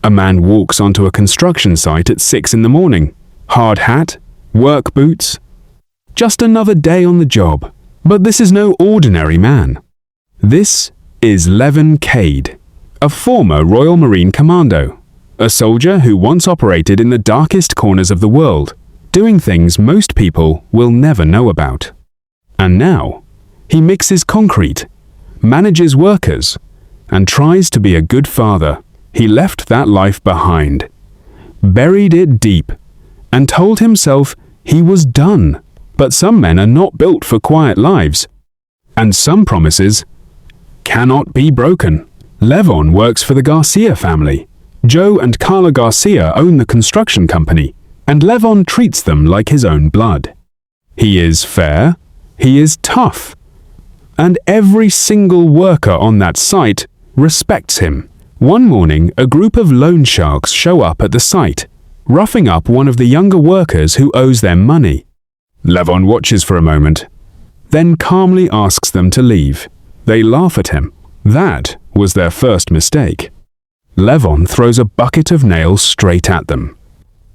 A man walks onto a construction site at 6 in the morning. Hard hat, work boots. Just another day on the job. But this is no ordinary man. This is Levon Cade, a former Royal Marine Commando, a soldier who once operated in the darkest corners of the world, doing things most people will never know about. And now, he mixes concrete, manages workers, and tries to be a good father. He left that life behind, buried it deep, and told himself he was done. But some men are not built for quiet lives, and some promises cannot be broken. Levon works for the Garcia family. Joe and Carla Garcia own the construction company, and Levon treats them like his own blood. He is fair, he is tough, and every single worker on that site respects him. One morning, a group of loan sharks show up at the site, roughing up one of the younger workers who owes them money. Levon watches for a moment, then calmly asks them to leave. They laugh at him. That was their first mistake. Levon throws a bucket of nails straight at them.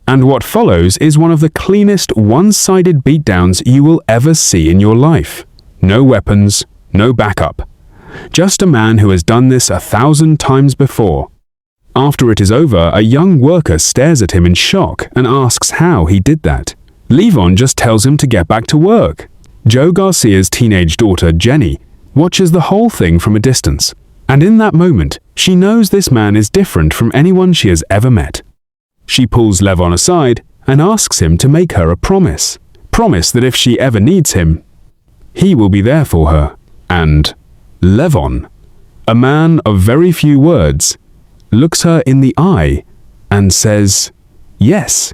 And what follows is one of the cleanest one-sided beatdowns you will ever see in your life. No weapons, no backup. Just a man who has done this 1,000 times before. After it is over, a young worker stares at him in shock and asks how he did that. Levon just tells him to get back to work. Joe Garcia's teenage daughter, Jenny, watches the whole thing from a distance. And in that moment, she knows this man is different from anyone she has ever met. She pulls Levon aside and asks him to make her a promise. Promise that if she ever needs him, he will be there for her. And Levon, a man of very few words, looks her in the eye and says, yes.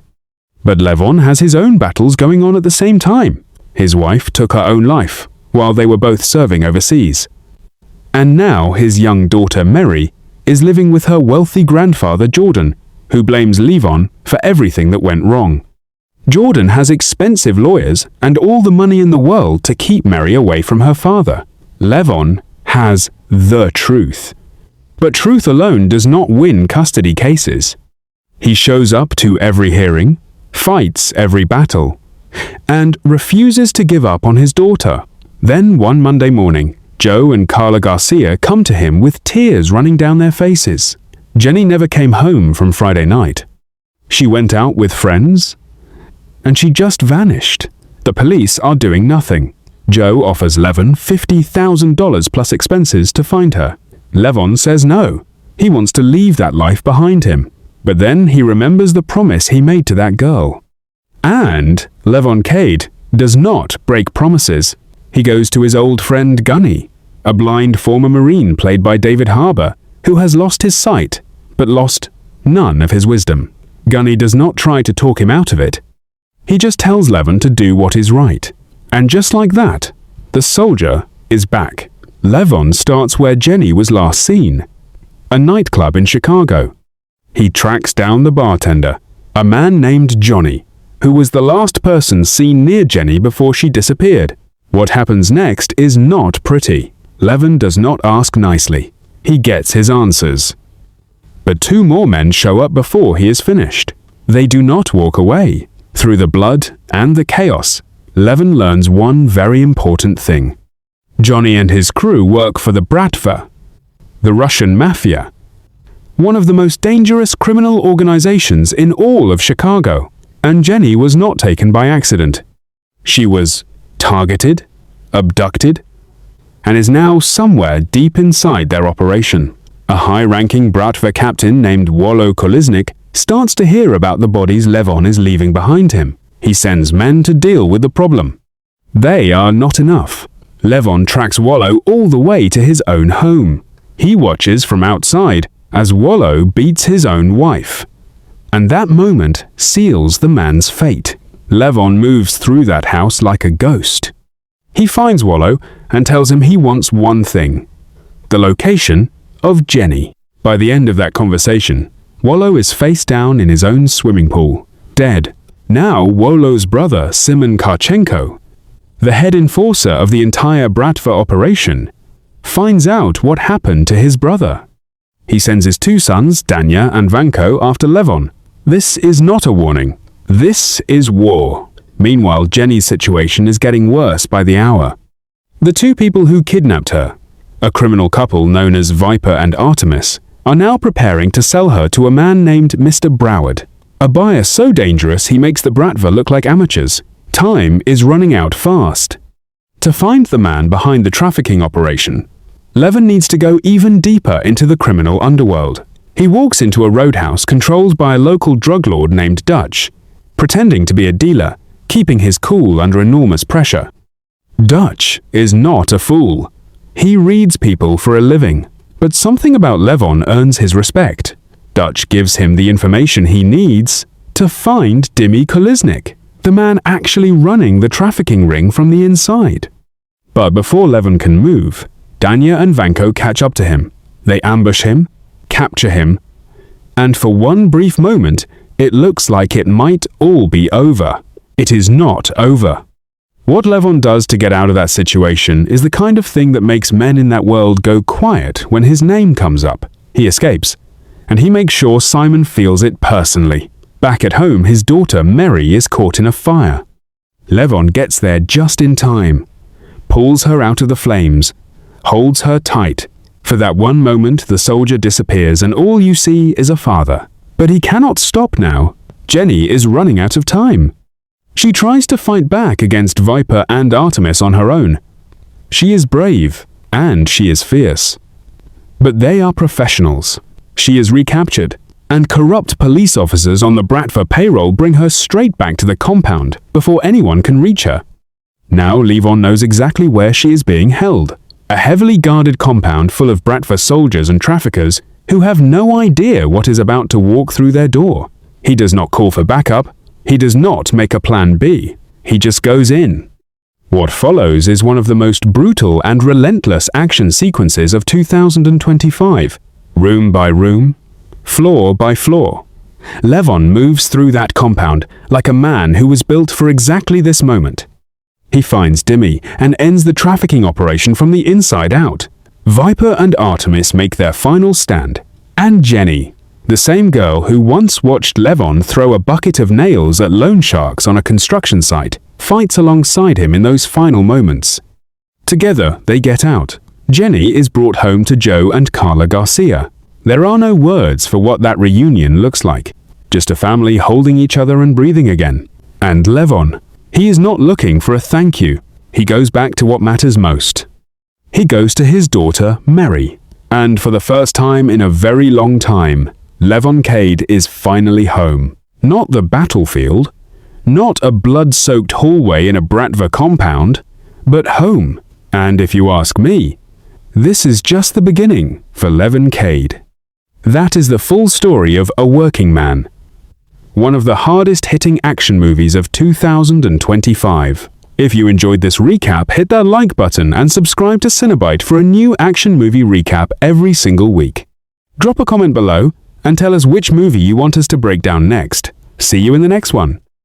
But Levon has his own battles going on at the same time. His wife took her own life while they were both serving overseas. And now his young daughter Mary is living with her wealthy grandfather Jordan, who blames Levon for everything that went wrong. Jordan has expensive lawyers and all the money in the world to keep Mary away from her father. Levon has the truth. But truth alone does not win custody cases. He shows up to every hearing, fights every battle, and refuses to give up on his daughter. Then one Monday morning, Joe and Carla Garcia come to him with tears running down their faces. Jenny never came home from Friday night. She went out with friends, and she just vanished. The police are doing nothing. Joe offers Levon $50,000 plus expenses to find her. Levon says no. He wants to leave that life behind him. But then he remembers the promise he made to that girl. And Levon Cade does not break promises. He goes to his old friend Gunny, a blind former Marine played by David Harbour, who has lost his sight, but lost none of his wisdom. Gunny does not try to talk him out of it. He just tells Levon to do what is right. And just like that, the soldier is back. Levon starts where Jenny was last seen, a nightclub in Chicago. He tracks down the bartender, a man named Johnny, who was the last person seen near Jenny before she disappeared. What happens next is not pretty. Levon does not ask nicely. He gets his answers. But two more men show up before he is finished. They do not walk away. Through the blood and the chaos, Levon learns one very important thing. Johnny and his crew work for the Bratva, the Russian mafia, one of the most dangerous criminal organizations in all of Chicago. And Jenny was not taken by accident. She was targeted, abducted, and is now somewhere deep inside their operation. A high-ranking Bratva captain named Wollo Koliznik starts to hear about the bodies Levon is leaving behind him. He sends men to deal with the problem. They are not enough. Levon tracks Wollo all the way to his own home. He watches from outside as Wollo beats his own wife. And that moment seals the man's fate. Levon moves through that house like a ghost. He finds Wollo and tells him he wants one thing: the location of Jenny. By the end of that conversation, Wollo is face down in his own swimming pool, dead. Now Wollo's brother, Simon Karchenko, the head enforcer of the entire Bratva operation, finds out what happened to his brother. He sends his two sons, Danya and Vanko, after Levon. This is not a warning. This is war. Meanwhile, Jenny's situation is getting worse by the hour. The two people who kidnapped her, a criminal couple known as Viper and Artemis, are now preparing to sell her to a man named Mr. Broward, a buyer so dangerous he makes the Bratva look like amateurs. Time is running out fast. To find the man behind the trafficking operation, Levon needs to go even deeper into the criminal underworld. He walks into a roadhouse controlled by a local drug lord named Dutch, pretending to be a dealer, keeping his cool under enormous pressure. Dutch is not a fool. He reads people for a living, but something about Levon earns his respect. Dutch gives him the information he needs to find Dimi Koliznik, the man actually running the trafficking ring from the inside. But before Levon can move, Danya and Vanko catch up to him. They ambush him, capture him, and for one brief moment, it looks like it might all be over. It is not over. What Levon does to get out of that situation is the kind of thing that makes men in that world go quiet when his name comes up. He escapes, and he makes sure Simon feels it personally. Back at home, his daughter Mary is caught in a fire. Levon gets there just in time, pulls her out of the flames, holds her tight. For that one moment, the soldier disappears and all you see is a father. But he cannot stop now. Jenny is running out of time. She tries to fight back against Viper and Artemis on her own. She is brave, and she is fierce. But they are professionals. She is recaptured, and corrupt police officers on the Bratva payroll bring her straight back to the compound before anyone can reach her. Now Levon knows exactly where she is being held. A heavily guarded compound full of Bratva soldiers and traffickers who have no idea what is about to walk through their door. He does not call for backup. He does not make a plan B. He just goes in. What follows is one of the most brutal and relentless action sequences of 2025. Room by room, floor by floor. Levon moves through that compound like a man who was built for exactly this moment. He finds Dimi and ends the trafficking operation from the inside out. Viper and Artemis make their final stand. And Jenny, the same girl who once watched Levon throw a bucket of nails at loan sharks on a construction site, fights alongside him in those final moments. Together, they get out. Jenny is brought home to Joe and Carla Garcia. There are no words for what that reunion looks like. Just a family holding each other and breathing again. And Levon, he is not looking for a thank you. He goes back to what matters most. He goes to his daughter, Mary. And for the first time in a very long time, Levon Cade is finally home. Not the battlefield, not a blood-soaked hallway in a Bratva compound, but home. And if you ask me, this is just the beginning for Levon Cade. That is the full story of A Working Man, one of the hardest-hitting action movies of 2025. If you enjoyed this recap, hit that like button and subscribe to Cinebite for a new action movie recap every single week. Drop a comment below and tell us which movie you want us to break down next. See you in the next one.